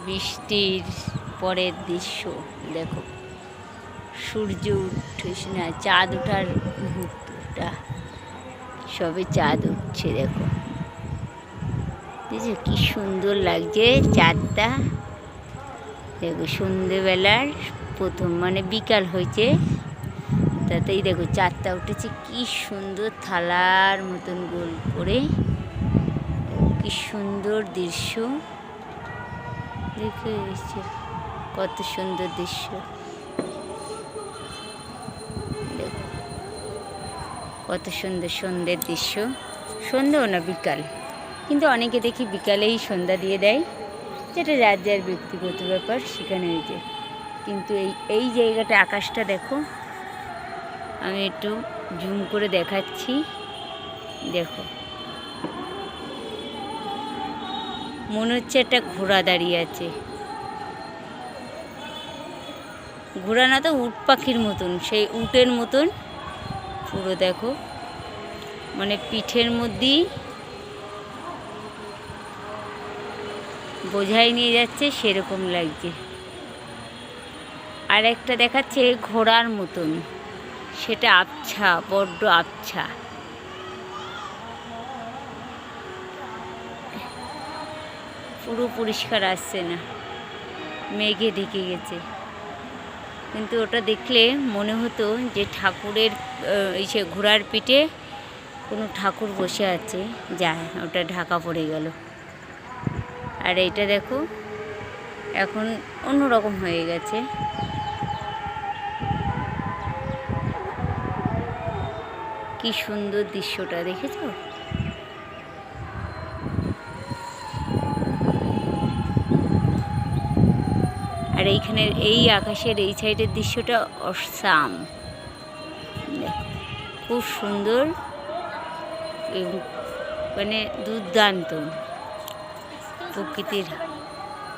বৃষ্টির পরের দৃশ্য দেখো, সূর্য উঠছে না, চাঁদ ওঠার মুহূর্তটা, সবে চাঁদ উঠছে দেখো, বুঝছো কি সুন্দর লাগছে চাঁদটা। দেখো সন্ধেবেলার প্রথম মানে বিকাল হয়েছে, তাতেই দেখো চাঁদটা উঠেছে কি সুন্দর থালার মতন গোল করে, কি সুন্দর দৃশ্য দেখে এসেছে, কত সুন্দর দৃশ্য দেখো, কত সুন্দর সন্ধ্যের দৃশ্য। সন্ধ্যেও না, বিকাল, কিন্তু অনেকে দেখি বিকালেই সন্ধ্যা দিয়ে দেয়, যেটা যার যার ব্যক্তিগত ব্যাপার, সেখানে হয়েছে। কিন্তু এই জায়গাটা আকাশটা দেখো, আমি একটু জুম করে দেখাচ্ছি, দেখো মনে হচ্ছে একটা ঘোড়া দাঁড়িয়ে আছে, ঘোড়া না তো উট পাখির মতন, সেই উটের মতন পুরো দেখো, মানে পিঠের মধ্যেই বোঝাই নিয়ে যাচ্ছে সেরকম লাগছে। আর একটা দেখাচ্ছে ঘোড়ার মতন, সেটা আবছা, বড্ড আবছা, পুরো পরিষ্কার আসছে না, মেঘে ঢেকে গেছে। কিন্তু ওটা দেখলে মনে হতো যে ঠাকুরের সে ঘোড়ার পিঠে কোনো ঠাকুর বসে আছে, যায় ওটা ঢাকা পড়ে গেল। আর এইটা দেখো এখন অন্যরকম হয়ে গেছে, কি সুন্দর দৃশ্যটা দেখেছো। আর এইখানের এই আকাশের এই সাইডের দৃশ্যটা অসাম, খুব সুন্দর, মানে দুর্দান্ত প্রকৃতির